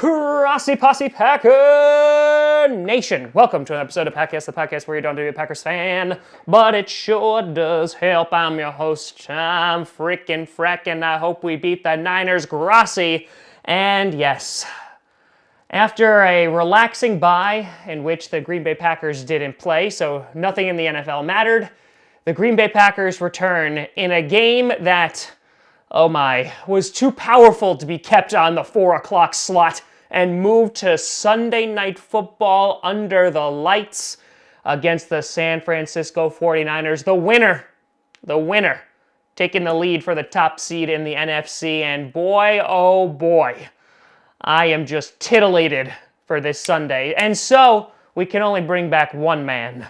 Grossi Posse Packer Nation. Welcome to an episode of Packast, the podcast where you don't do a Packers fan, but it sure does help. I'm your host, Tom freaking frackin'. I hope we beat the Niners, Grossi. And yes, after a relaxing bye in which the Green Bay Packers didn't play, so nothing in the NFL mattered, the Green Bay Packers return in a game that, oh my, was too powerful to be kept on the 4 o'clock slot and moved to Sunday Night Football under the lights against the San Francisco 49ers. The winner, taking the lead for the top seed in the NFC. And boy, oh boy, I am just titillated for this Sunday. And so we can only bring back one man.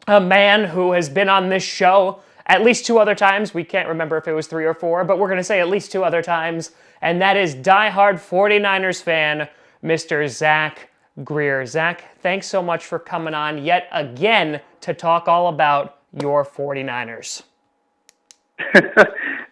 A man who has been on this show at least 2 other times. We can't remember if it was 3 or 4, but we're going to say at least 2 other times. And that is diehard 49ers fan, Mr. Zach Grier. Zach, thanks so much for coming on yet again to talk all about your 49ers. Thank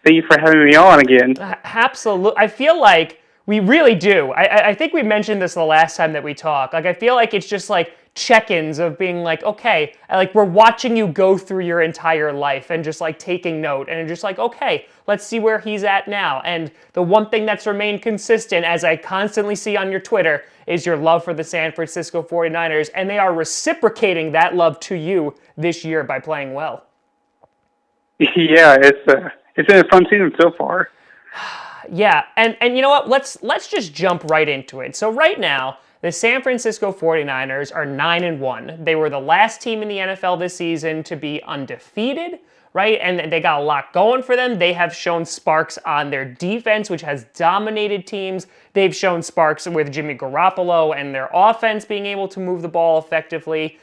you for having me on again. Absolutely. I feel like we really do. I think we mentioned this the last time that we talked. Like, I feel like it's just like check-ins of being like, okay, like we're watching you go through your entire life and just like taking note and just like, okay, let's see where he's at now. And the one thing that's remained consistent, as I constantly see on your Twitter, is your love for the San Francisco 49ers, and they are reciprocating that love to you this year by playing well. Yeah, it's been a fun season so far. Yeah, and you know what? Let's just jump right into it. So right now, the San Francisco 49ers are 9-1. They were the last team in the NFL this season to be undefeated, right? And they got a lot going for them. They have shown sparks on their defense, which has dominated teams. They've shown sparks with Jimmy Garoppolo and their offense being able to move the ball effectively.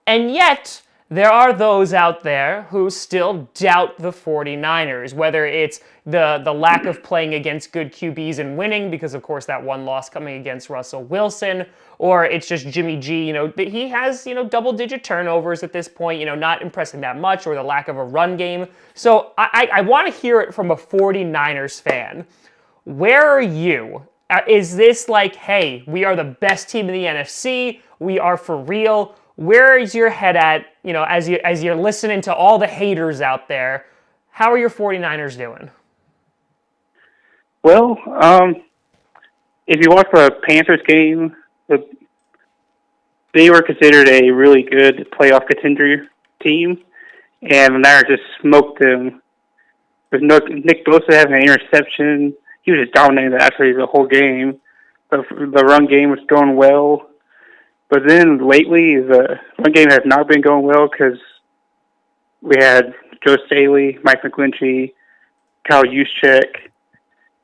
And yet, there are those out there who still doubt the 49ers, whether it's the lack of playing against good QBs and winning, because of course that one loss coming against Russell Wilson, or it's just Jimmy G, he has, double-digit turnovers at this point, not impressing that much, or the lack of a run game. So I want to hear it from a 49ers fan. Where are you? Is this like, hey, we are the best team in the NFC, we are for real? Where is your head at, as you're listening to all the haters out there? How are your 49ers doing? Well, if you watch the Panthers game, they were considered a really good playoff contender team, and the Niners just smoked them. With Nick Bosa having an interception, he was just dominating actually the whole game. The run game was going well. But then lately, the run game has not been going well because we had Joe Staley, Mike McGlinchey, Kyle Juszczyk,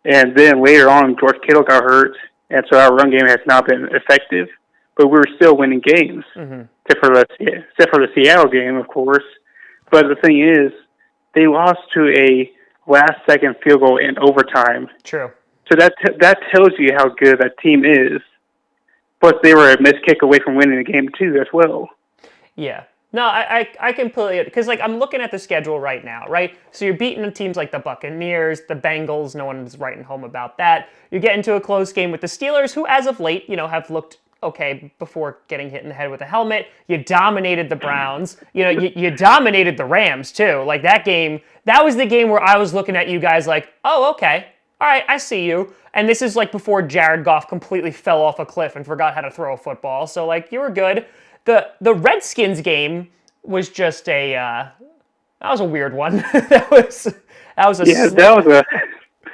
and then later on, George Kittle got hurt, and so our run game has not been effective. But we were still winning games, except for the Seattle game, of course. But the thing is, they lost to a last-second field goal in overtime. True. So that tells you how good that team is. Plus, they were a missed kick away from winning the game, too, as well. Yeah. No, I completely... Because, I'm looking at the schedule right now, right? So you're beating teams like the Buccaneers, the Bengals. No one's writing home about that. You get into a close game with the Steelers, who, as of late, have looked okay before getting hit in the head with a helmet. You dominated the Browns. You dominated the Rams, too. Like, that game... That was the game where I was looking at you guys like, oh, okay. All right, I see you. And this is before Jared Goff completely fell off a cliff and forgot how to throw a football. So you were good. The Redskins game was just that was a weird one. that was a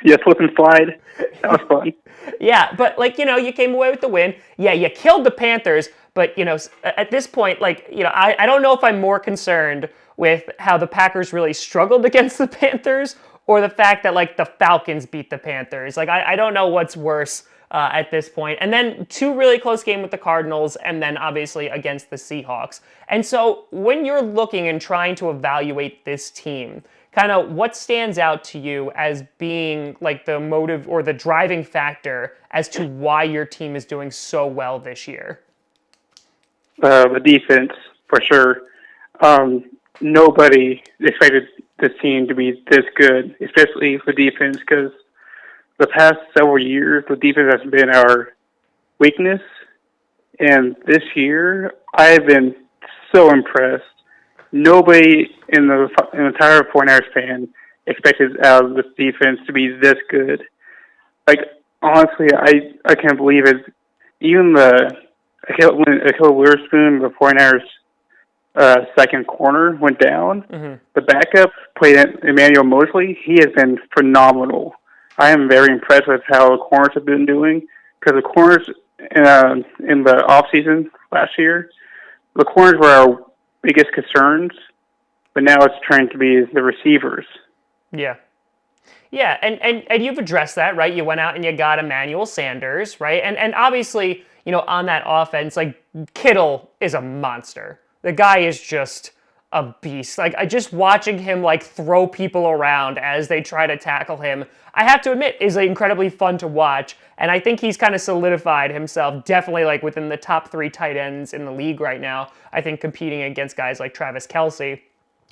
slip and slide. That was fun. Yeah, but you came away with the win. Yeah, you killed the Panthers, but at this point, I don't know if I'm more concerned with how the Packers really struggled against the Panthers, or the fact that, the Falcons beat the Panthers. I don't know what's worse at this point. And then 2 really close games with the Cardinals, and then obviously against the Seahawks. And so when you're looking and trying to evaluate this team, kind of what stands out to you as being, the motive or the driving factor as to why your team is doing so well this year? The defense, for sure. Nobody expected this team to be this good, especially the defense, because the past several years, the defense has been our weakness. And this year, I've been so impressed. Nobody in the entire 49ers fan expected out of this defense to be this good. Like, honestly, I can't believe it. Even when Akil Witherspoon, the 49ers' second corner, went down, the backup played Emmanuel Mosley. He has been phenomenal. I am very impressed with how the corners have been doing, because the corners in the offseason last year, the corners were our biggest concerns, but now it's trying to be the receivers. Yeah. Yeah, and you've addressed that, right? You went out and you got Emmanuel Sanders, right? And obviously, on that offense, like, Kittle is a monster. The guy is just a beast. Like, just watching him, like, throw people around as they try to tackle him, I have to admit, is incredibly fun to watch. And I think he's kind of solidified himself, definitely, like, within the top 3 tight ends in the league right now. I think competing against guys like Travis Kelce.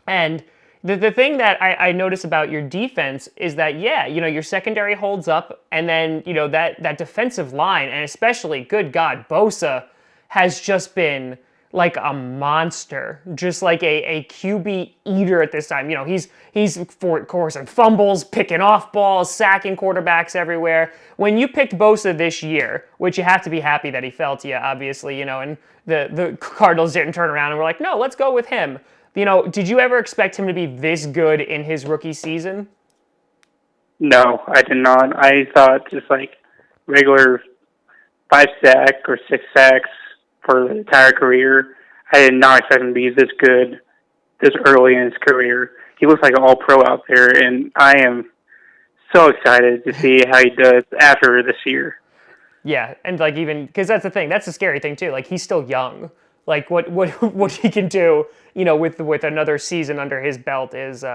And the thing that I notice about your defense is that, your secondary holds up, and then, that defensive line, and especially, good God, Bosa has just been like a monster, just like a QB eater at this time. He's forcing fumbles, picking off balls, sacking quarterbacks everywhere. When you picked Bosa this year, which you have to be happy that he fell to you, obviously, and the Cardinals didn't turn around and were like, no, let's go with him. Did you ever expect him to be this good in his rookie season? No, I did not. I thought just like regular 5-sack or 6 sacks for the entire career. I did not expect him to be this good this early in his career. He looks like an all-pro out there, and I am so excited to see how he does after this year. Yeah, and like even because that's the thing, that's the scary thing too. Like he's still young. Like what he can do, with another season under his belt is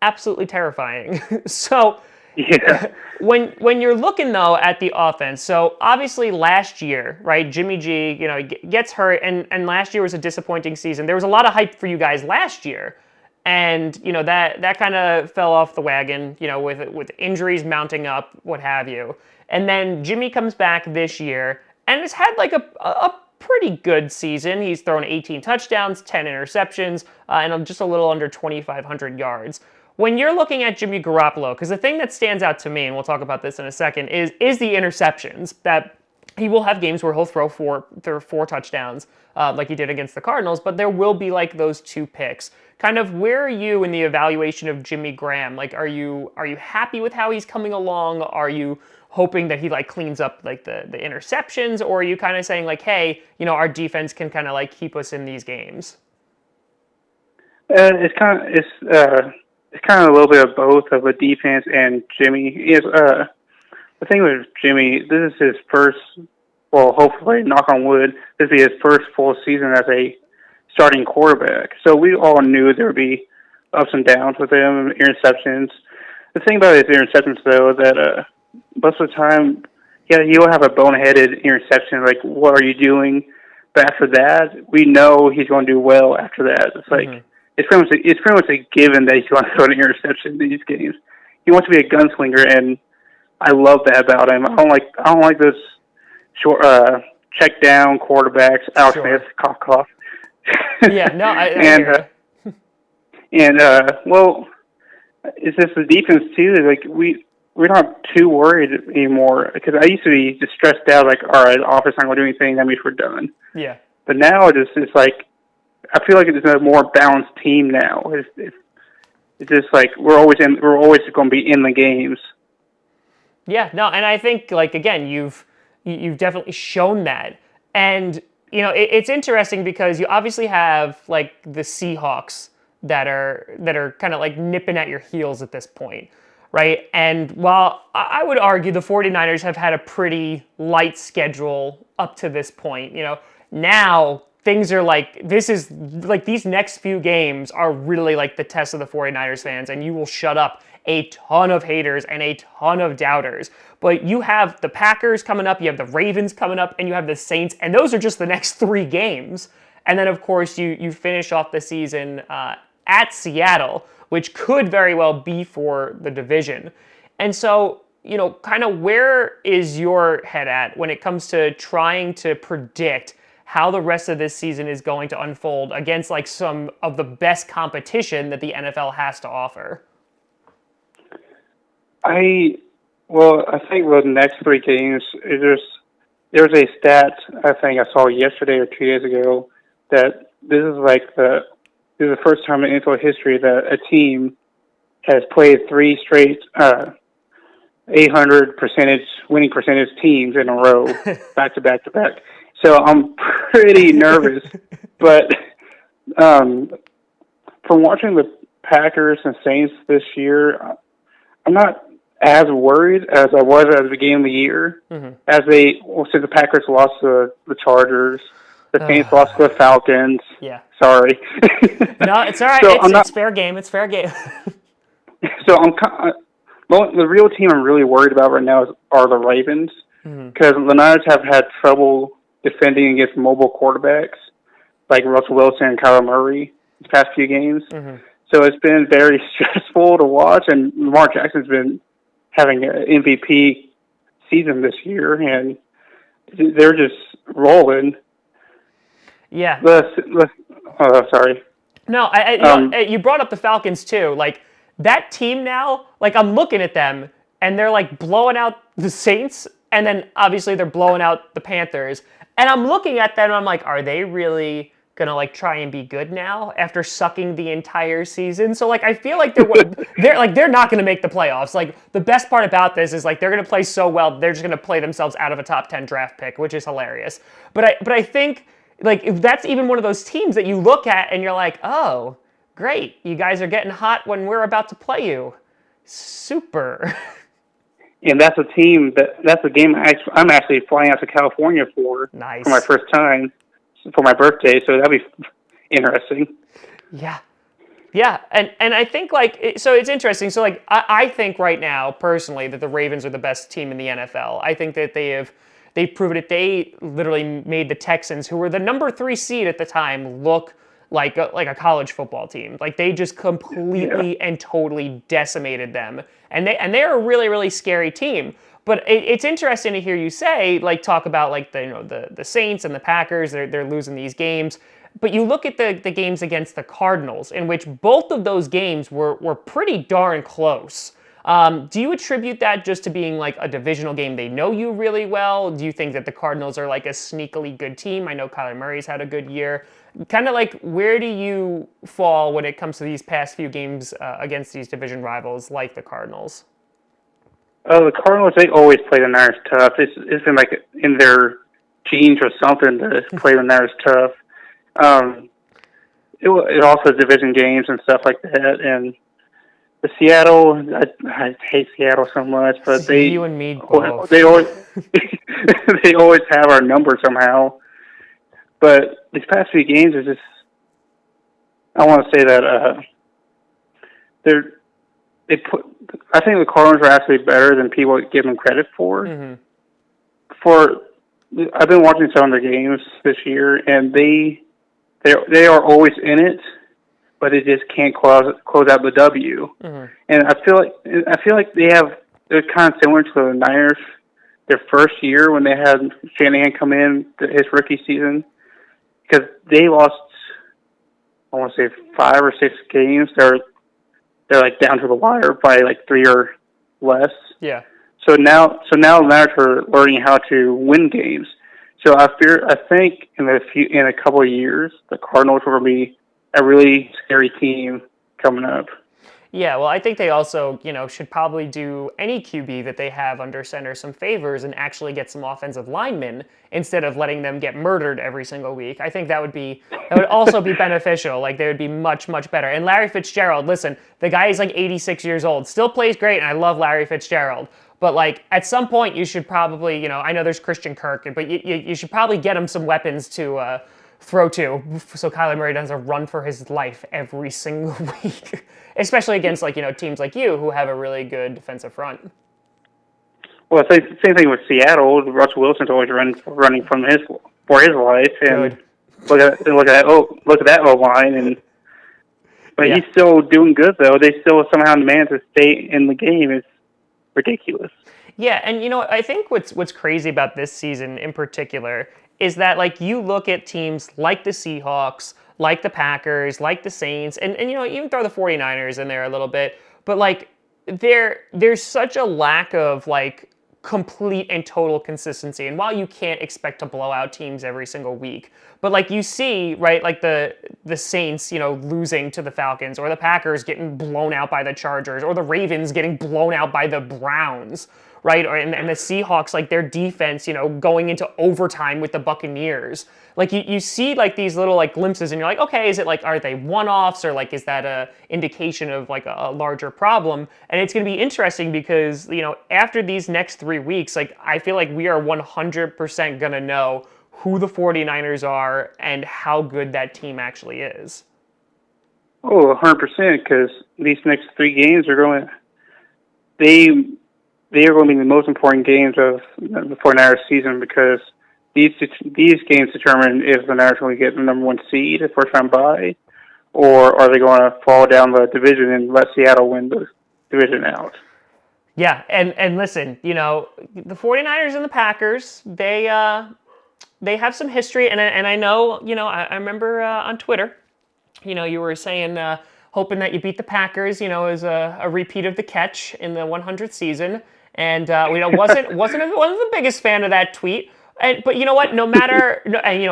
absolutely terrifying. So. Yeah. When you're looking though at the offense, so obviously last year, right, Jimmy G, gets hurt, and last year was a disappointing season. There was a lot of hype for you guys last year, and that kind of fell off the wagon, with injuries mounting up, what have you. And then Jimmy comes back this year and has had like a pretty good season. He's thrown 18 touchdowns, 10 interceptions, and just a little under 2,500 yards. When you're looking at Jimmy Garoppolo, because the thing that stands out to me, and we'll talk about this in a second, is the interceptions. That he will have games where he'll throw four touchdowns, like he did against the Cardinals, but there will be like those 2 picks. Kind of where are you in the evaluation of Jimmy Graham? Like, are you happy with how he's coming along? Are you hoping that he like cleans up like the interceptions, or are you kind of saying like, hey, our defense can kind of like keep us in these games? It's kind of a little bit of both of a defense and Jimmy. The thing with Jimmy, this is his first, well, hopefully, knock on wood, this will be his first full season as a starting quarterback. So we all knew there would be ups and downs with him, interceptions. The thing about his interceptions, though, that most of the time, he'll have a boneheaded interception, like, what are you doing? But after that, we know he's going to do well after that. It's like, It's pretty much a given that he's going to throw an interception in these games. He wants to be a gunslinger, and I love that about him. I don't like those short check down quarterbacks. Alex Smith, cough. Yeah, no, I well, it's just the defense too. Like we're not too worried anymore, because I used to be just stressed out. Like, all right, offense not going to do anything. That means we're done. Yeah. But now it's like, I feel like it's a more balanced team now. It's just like we're always going to be in the games. Yeah, no, and I think like again, you've definitely shown that, and it's interesting because you obviously have like the Seahawks that are kind of like nipping at your heels at this point, right? And while I would argue the 49ers have had a pretty light schedule up to this point, now things are like, this is like these next few games are really like the test of the 49ers fans, and you will shut up a ton of haters and a ton of doubters. But you have the Packers coming up, you have the Ravens coming up, and you have the Saints, and those are just the next 3 games. And then, of course, you finish off the season at Seattle, which could very well be for the division. And so kind of where is your head at when it comes to trying to predict how the rest of this season is going to unfold against like some of the best competition that the NFL has to offer? I think the next three games, there's a stat I think I saw yesterday or 2 days ago that this is the first time in NFL history that a team has played three straight 800 winning percentage teams in a row, back to back to back. So I'm pretty nervous, but from watching the Packers and Saints this year, I'm not as worried as I was at the beginning of the year. Since the Packers lost to the Chargers, the Saints lost to the Falcons. Yeah. Sorry. No, it's all right. So it's fair game. It's fair game. So the real team I'm really worried about right now are the Ravens, because the Niners have had trouble defending against mobile quarterbacks like Russell Wilson and Kyler Murray these past few games. So it's been very stressful to watch, and Lamar Jackson's been having an MVP season this year, and they're just rolling. Yeah. Sorry. No, you brought up the Falcons too. Like that team now, like I'm looking at them and they're like blowing out the Saints, and then obviously they're blowing out the Panthers. And I'm looking at them and I'm like, are they really gonna like try and be good now after sucking the entire season? So like I feel like they're not gonna make the playoffs. Like the best part about this is like they're gonna play so well, they're just gonna play themselves out of a top 10 draft pick, which is hilarious. But I think like if that's even one of those teams that you look at and you're like, oh, great, you guys are getting hot when we're about to play you. Super. And that's a game I'm actually flying out to California for. Nice. For my first time for my birthday, so that'll be interesting. Yeah. Yeah, and I think so it's interesting. So like I think right now personally that the Ravens are the best team in the NFL. I think that they've proven it. They literally made the Texans, who were the number 3 seed at the time, look like a college football team. Like they just completely and totally decimated them, and they're a really, really scary team. But it's interesting to hear you talk about like the Saints and the Packers. They're losing these games, but you look at the games against the Cardinals, in which both of those games were pretty darn close. Do you attribute that just to being like a divisional game? They know you really well. Do you think that the Cardinals are like a sneakily good team? I know Kyler Murray's had a good year. Kind of like, where do you fall when it comes to these past few games against these division rivals like the Cardinals? The Cardinals, they always play the Niners tough. It's been like in their genes or something to play the Niners tough. It also division games and stuff like that. And the Seattle, I hate Seattle so much, but you and me both. They always they always have our number somehow. But these past few games is just, I want to say that I think the Cardinals are actually better than people give them credit for. I've been watching some of their games this year, and they are always in it, but they just can't close out the W. And I feel like they're kind of similar to the Niners their first year when they had Shanahan come in his rookie season, because they lost, I want to say 5 or 6 games. They're like down to the wire by like 3 or less. Yeah. So now the Niners are learning how to win games. So I think in a couple of years the Cardinals will be a really scary team coming up. Yeah, well, I think they also, should probably do any QB that they have under center some favors and actually get some offensive linemen instead of letting them get murdered every single week. I think that would also be beneficial. Like, they would be much, much better. And Larry Fitzgerald, listen, the guy is like 86 years old, still plays great, and I love Larry Fitzgerald. But, like, at some point you should probably, I know there's Christian Kirk, but you should probably get him some weapons to throw to so Kyler Murray doesn't run for his life every single week. Especially against teams like you who have a really good defensive front. Well, same thing with Seattle. Russell Wilson's always running for his life, and look at that O line, but he's still doing good though. They still somehow manage to stay in the game. It's ridiculous. Yeah, and I think what's crazy about this season in particular is that like you look at teams like the Seahawks, like the Packers, like the Saints, and even throw the 49ers in there a little bit, but like there's such a lack of like complete and total consistency. And while you can't expect to blow out teams every single week, but like you see, right, like the Saints, losing to the Falcons, or the Packers getting blown out by the Chargers, or the Ravens getting blown out by the Browns, right? And the Seahawks, like their defense, going into overtime with the Buccaneers. Like you see like these little like glimpses and you're like, okay, is it like, are they one-offs, or like, is that a indication of like a larger problem? And it's going to be interesting because, after these next 3 weeks, like I feel like we are 100% going to know who the 49ers are and how good that team actually is. Oh, 100%, because these next 3 games are going they are going to be the most important games of the 49ers season, because these games determine if the Niners are going to get the number 1 seed, a first-round bye, or are they going to fall down the division and let Seattle win the division out. Yeah, and listen, the 49ers and the Packers, they have some history, and I know, I remember on Twitter, you were saying hoping that you beat the Packers, as a repeat of the catch in the 100th season. And wasn't the biggest fan of that tweet. But you know what? No matter,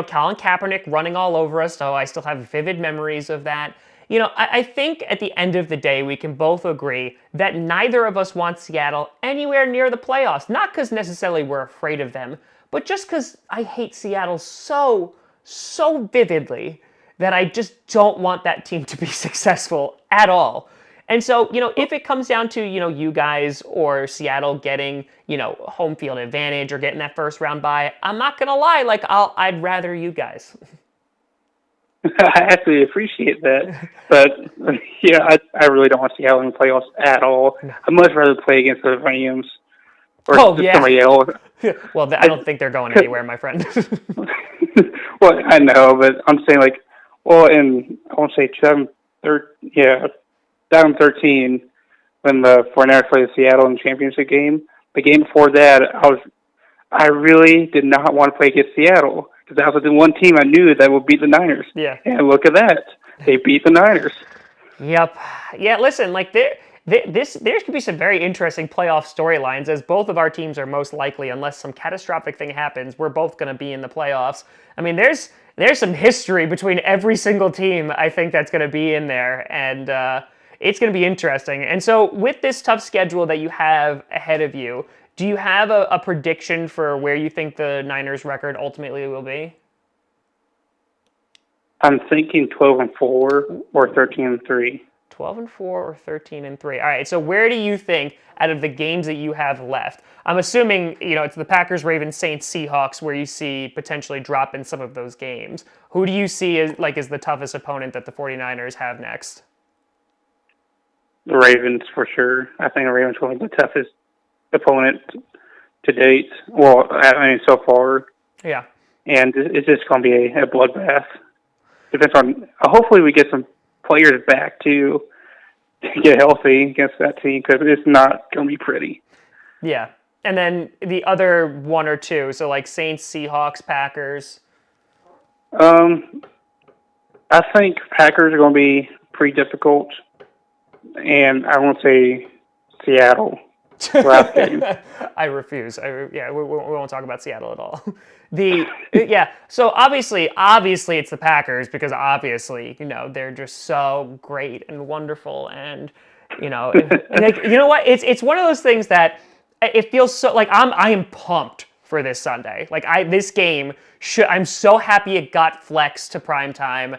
Colin Kaepernick running all over us, so I still have vivid memories of that. I think at the end of the day, we can both agree that neither of us wants Seattle anywhere near the playoffs. Not because necessarily we're afraid of them, but just because I hate Seattle so vividly that I just don't want that team to be successful at all. And so, if it comes down to, you guys or Seattle getting, home field advantage or getting that first round bye, I'm not going to lie, like I'd rather you guys. I actually appreciate that. But, yeah, I really don't want Seattle in the playoffs at all. I'd much rather play against the Rams or somebody else. Well, I don't think they're going anywhere, my friend. Well, I know, but I'm saying, like, in, I won't say 2013, when the 49ers played Seattle in the championship game. The game before that, I really did not want to play against Seattle, because that was the one team I knew that would beat the Niners. Yeah. And look at that. They beat the Niners. Yep. Yeah, listen, like there could be some very interesting playoff storylines, as both of our teams are most likely, unless some catastrophic thing happens, we're both going to be in the playoffs. I mean, there's some history between every single team, I think, that's going to be in there, and it's going to be interesting. And so with this tough schedule that you have ahead of you, do you have a prediction for where you think the Niners record ultimately will be? I'm thinking 12-4 or 13-3. 12-4 or 13-3. All right, so where do you think, out of the games that you have left, I'm assuming, it's the Packers, Ravens, Saints, Seahawks, where you see potentially drop in some of those games. Who do you see as the toughest opponent that the 49ers have next? The Ravens, for sure. I think the Ravens will be the toughest opponent to date. Well, I mean, so far. Yeah. And it's just going to be a bloodbath. Depends on. Hopefully, we get some players back to get healthy against that team, because it's not going to be pretty. Yeah. And then the other one or two, so like Saints, Seahawks, Packers. I think Packers are going to be pretty difficult. And I won't say Seattle last game. I refuse. We won't talk about Seattle at all. So obviously it's the Packers, because obviously, they're just so great and wonderful, and what? It's one of those things that it feels so like I am pumped for this Sunday. Like this game I'm so happy it got flexed to prime time.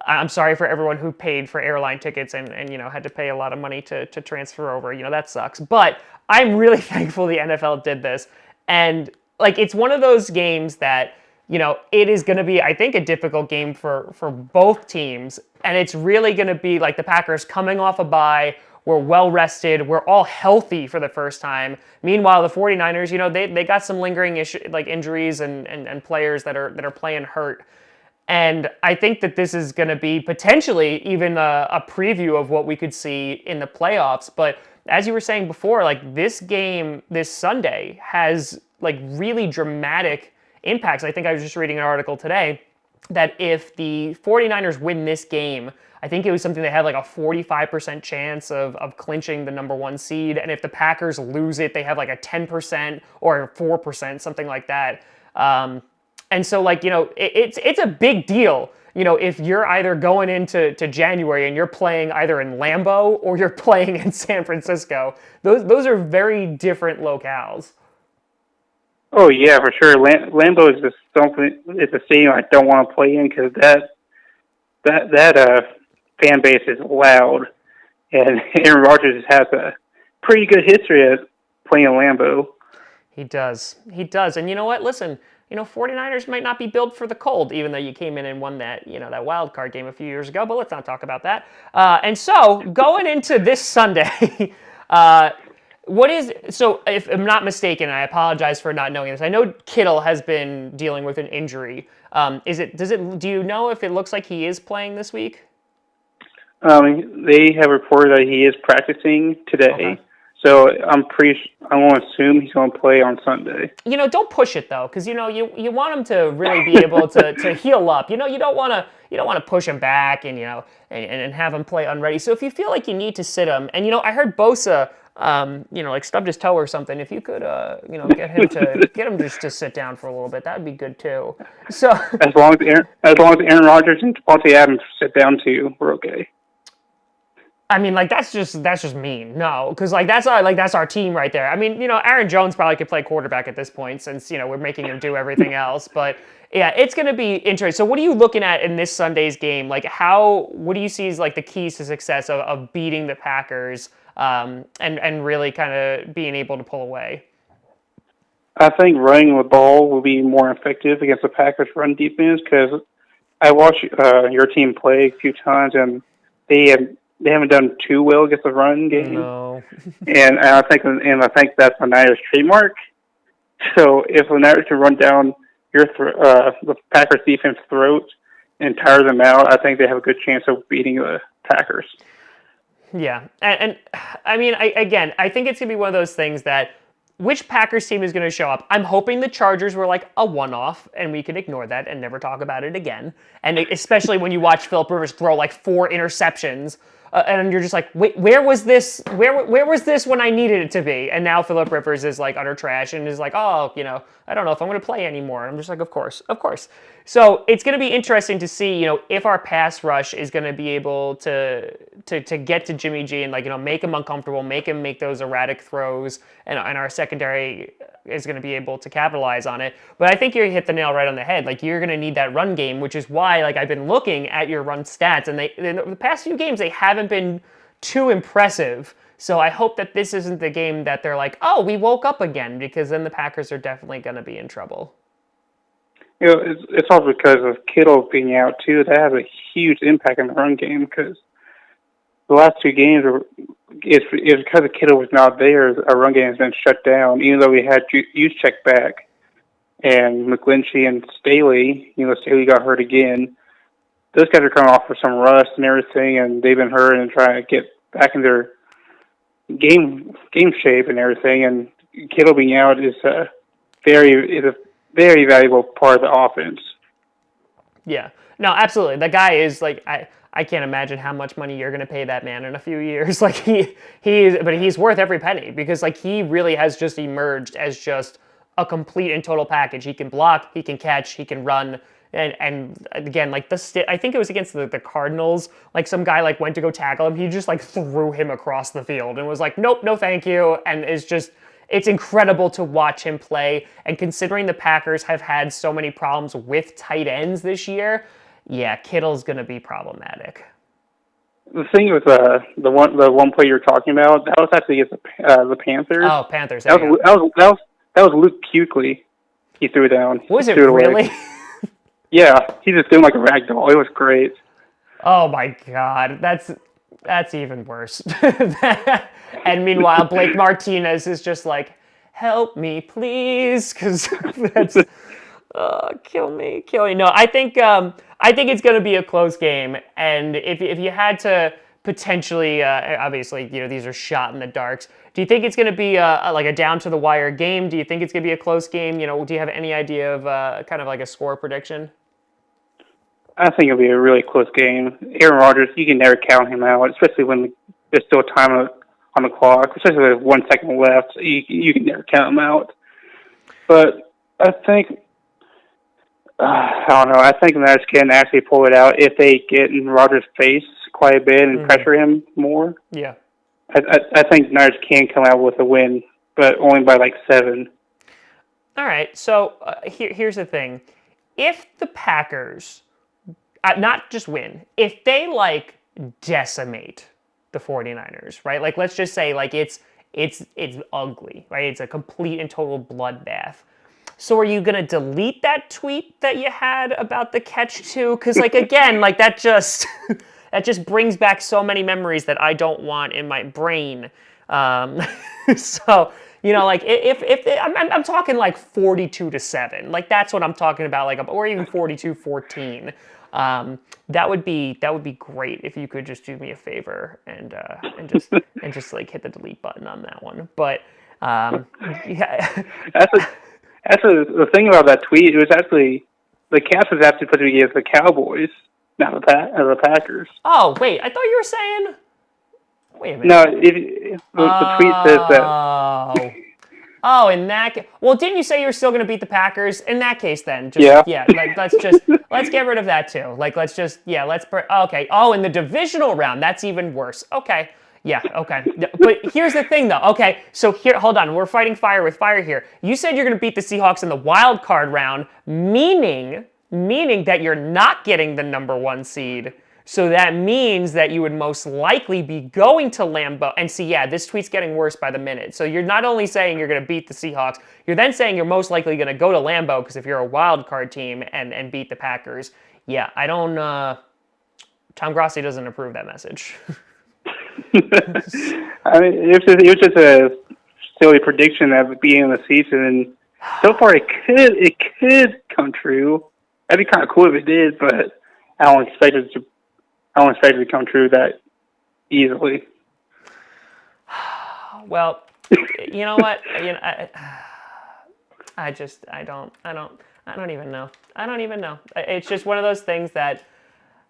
I'm sorry for everyone who paid for airline tickets and had to pay a lot of money to transfer over. That sucks. But I'm really thankful the NFL did this. And like it's one of those games that, it is going to be, I think, a difficult game for both teams. And it's really going to be like the Packers coming off a bye. We're well rested. We're all healthy for the first time. Meanwhile, the 49ers, they got some lingering injuries and players that are playing hurt. And I think that this is going to be potentially even a preview of what we could see in the playoffs. But as you were saying before, like this game this Sunday has like really dramatic impacts. I think I was just reading an article today that if the 49ers win this game, I think it was something they had like a 45% chance of clinching the number 1 seed. And if the Packers lose it, they have like a 10% or 4%, something like that. And so like, it's a big deal. If you're either going into January and you're playing either in Lambeau or you're playing in San Francisco, those are very different locales. Oh yeah, for sure. Lambeau is just something. It's a stadium I don't want to play in because that fan base is loud, and Aaron Rodgers has a pretty good history at playing in Lambeau. He does, and you know what? Listen, 49ers might not be built for the cold, even though you came in and won that that wild card game a few years ago. But let's not talk about that. And so going into this Sunday. So if I'm not mistaken, I apologize for not knowing this. I know Kittle has been dealing with an injury. Do you know if it looks like he is playing this week? They have reported that he is practicing today. Okay. So I'm going to assume he's going to play on Sunday. Don't push it though, because you want him to really be able to heal up. You don't want to push him back and and have him play unready. So if you feel like you need to sit him, and I heard Bosa like stubbed his toe or something. If you could, get him just to sit down for a little bit, that'd be good too. So as long as Aaron Rodgers and Devontae Adams sit down too, we're okay. I mean, like that's just mean. No, because that's our team right there. I mean, Aaron Jones probably could play quarterback at this point since we're making him do everything else. But yeah, it's going to be interesting. So what are you looking at in this Sunday's game? Like what do you see as like the keys to success of beating the Packers and really kind of being able to pull away? I think running the ball will be more effective against the Packers' run defense because I watched your team play a few times and they haven't done too well against the run game. No. and I think that's the Niners' trademark. So if the Niners can run down the Packers' defense throat and tire them out, I think they have a good chance of beating the Packers. Yeah, and I mean, I think it's going to be one of those things that which Packers team is going to show up? I'm hoping the Chargers were like a one-off, and we can ignore that and never talk about it again. And especially when you watch Philip Rivers throw like 4 interceptions, and you're just like, wait, where was this? Where was this when I needed it to be? And now Philip Rivers is like utter trash and is like, oh, I don't know if I'm going to play anymore. I'm just like, of course. So it's going to be interesting to see, if our pass rush is going to be able to get to Jimmy G and make him uncomfortable, make him make those erratic throws, and our secondary is going to be able to capitalize on it. But I think you hit the nail right on the head. Like you're going to need that run game, which is why I've been looking at your run stats, and in the past few games they haven't been too impressive. So I hope that this isn't the game that they're like, oh, we woke up again, because then the Packers are definitely going to be in trouble. It's all because of Kittle being out too. That has a huge impact on the run game because the last 2 games it's because of Kittle was not there. Our run game has been shut down, even though we had Juszczyk back and McGlinchey and Staley. Staley got hurt again. Those guys are coming off for some rust and everything, and they've been hurt and trying to get back in their game shape and everything. And Kittle being out is a very valuable part of the offense. Yeah, no, absolutely. The guy is like I can't imagine how much money you're going to pay that man in a few years. Like he's worth every penny because he really has just emerged as just a complete and total package. He can block, he can catch, he can run. And again, I think it was against the Cardinals, some guy went to go tackle him. He just threw him across the field and was like, nope, no thank you. And it's incredible to watch him play. And considering the Packers have had so many problems with tight ends this year, yeah, Kittle's going to be problematic. The thing with the one play you're talking about, that was actually against the Panthers. Oh, Panthers. That was Luke Kuechly. He threw down. Was it really? Yeah, he just threw him like a rag doll. It was great. Oh my God, that's even worse. And meanwhile, Blake Martinez is just like, help me, please, because that's kill me. No, I think it's going to be a close game, and if you had to potentially, obviously, these are shot in the darks. Do you think it's going to be like a down to the wire game? Do you think it's going to be a close game? Do you have any idea of kind of like a score prediction? I think it'll be a really close game. Aaron Rodgers, you can never count him out, especially when there's still time on the clock, especially with 1 second left. You can never count him out. But I think, I don't know, I think the Niners can actually pull it out if they get in Rodgers' face quite a bit and pressure him more. Yeah. I think Niners can come out with a win, but only by like 7. All right, so here's the thing. If the Packers, not just win, if they like decimate the 49ers, right? Like let's just say like it's ugly, right? It's a complete and total bloodbath. So are you going to delete that tweet that you had about the catch too? Because like again, like that just brings back so many memories that I don't want in my brain. So like if I'm talking like 42-7, like that's what I'm talking about, like, or even 42-14. That would be great if you could just do me a favor and just like hit the delete button on that one. But yeah. That's the thing about that tweet. It was actually the catch was actually put to be against the Cowboys, not the Packers. Oh wait, I thought you were saying. Wait a minute. No, the tweet says that. Oh, in that case. Well, didn't you say you were still going to beat the Packers? In that case, then. Let's get rid of that too. Like, okay. Oh, in the divisional round, that's even worse. Okay. Yeah, okay. But here's the thing, though. Okay, so here, hold on. We're fighting fire with fire here. You said you're going to beat the Seahawks in the wild card round, meaning that you're not getting the number 1 seed. So that means that you would most likely be going to Lambeau. And see, yeah, this tweet's getting worse by the minute. So you're not only saying you're going to beat the Seahawks, you're then saying you're most likely going to go to Lambeau because if you're a wild card team and beat the Packers. Yeah, I don't... Tom Grossi doesn't approve that message. I mean, it was just a silly prediction at the beginning of the season, and so far it could come true. That'd be kind of cool if it did, but I don't expect it to come true that easily. Well, you know what? I don't even know. It's just one of those things that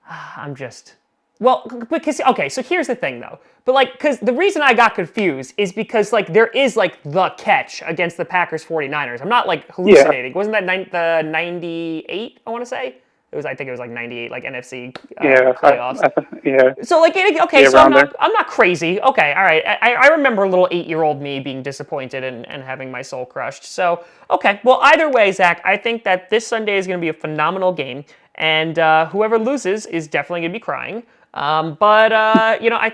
I'm just. Well, because, okay, so here's the thing, though. But, like, because the reason I got confused is because, like, there is, like, the catch against the Packers 49ers. I'm not, like, hallucinating. Yeah. Wasn't that the 98, I want to say? I think it was, like, 98, like, NFC playoffs. Yeah. So, like, okay, so I'm not crazy. Okay, all right. I remember little 8-year-old me being disappointed and having my soul crushed. So, okay. Well, either way, Zach, I think that this Sunday is going to be a phenomenal game. And whoever loses is definitely going to be crying. But I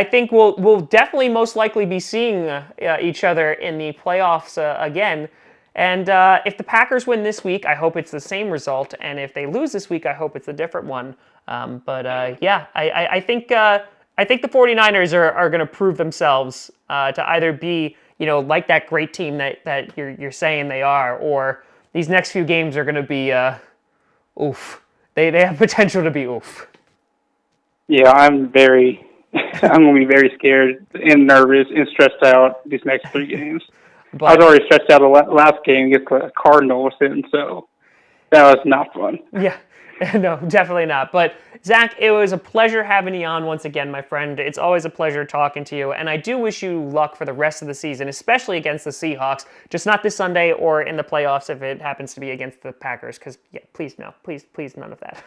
think we'll definitely most likely be seeing each other in the playoffs again. And if the Packers win this week, I hope it's the same result. And if they lose this week, I hope it's a different one. I think the 49ers are going to prove themselves to either be like that great team that you're saying they are, or these next few games are going to be oof. They have potential to be oof. Yeah, I'm going to be very scared and nervous and stressed out these next 3 games. But I was already stressed out the last game against the Cardinals, and so that was not fun. Yeah, no, definitely not. But Zach, it was a pleasure having you on once again, my friend. It's always a pleasure talking to you, and I do wish you luck for the rest of the season, especially against the Seahawks. Just not this Sunday or in the playoffs if it happens to be against the Packers, because, yeah, please no. Please none of that.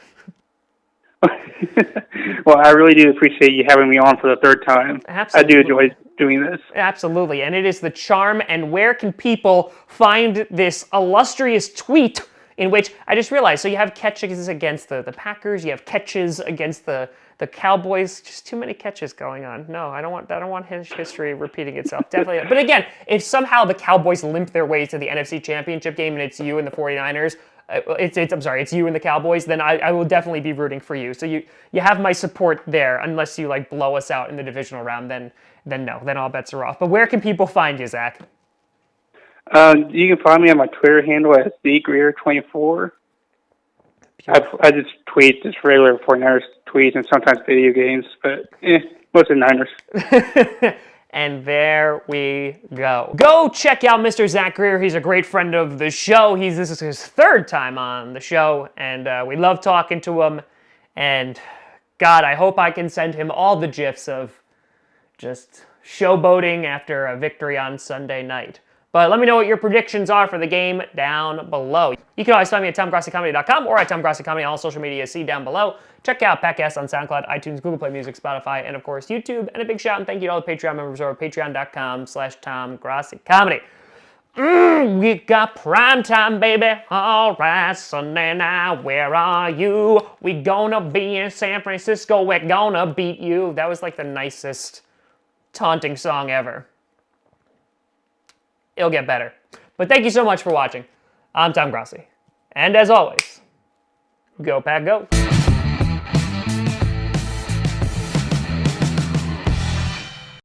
Well, I really do appreciate you having me on for the 3rd time. Absolutely. I do enjoy doing this. Absolutely, and it is the charm. And where can people find this illustrious tweet in which I just realized, so you have catches against the Packers, you have catches against the Cowboys, just too many catches going on. No, I don't want his history repeating itself. Definitely. But again, if somehow the Cowboys limp their way to the NFC Championship game and it's you and the 49ers, it's you and the Cowboys, then I will definitely be rooting for you. So you have my support there, unless you like blow us out in the divisional round, then no, then all bets are off. But where can people find you, Zach? You can find me on my Twitter handle at Zach Grier 24. I just tweet just regular 49ers tweets and sometimes video games, but mostly Niners. And there we go. Go check out Mr. Zach Grier. He's a great friend of the show. This is his third time on the show, and we love talking to him. And God, I hope I can send him all the GIFs of just showboating after a victory on Sunday night. But let me know what your predictions are for the game down below. You can always find me at TomGrossiComedy.com or at TomGrossiComedy on all social media. See down below. Check out Packast on SoundCloud, iTunes, Google Play Music, Spotify, and of course YouTube. And a big shout and thank you to all the Patreon members over at patreon.com/TomGrossiComedy. We got prime time, baby. All right, Sunday night, where are you? We gonna be in San Francisco. We're gonna beat you. That was like the nicest taunting song ever. It'll get better. But thank you so much for watching. I'm Tom Grossi. And as always, go Pack, go.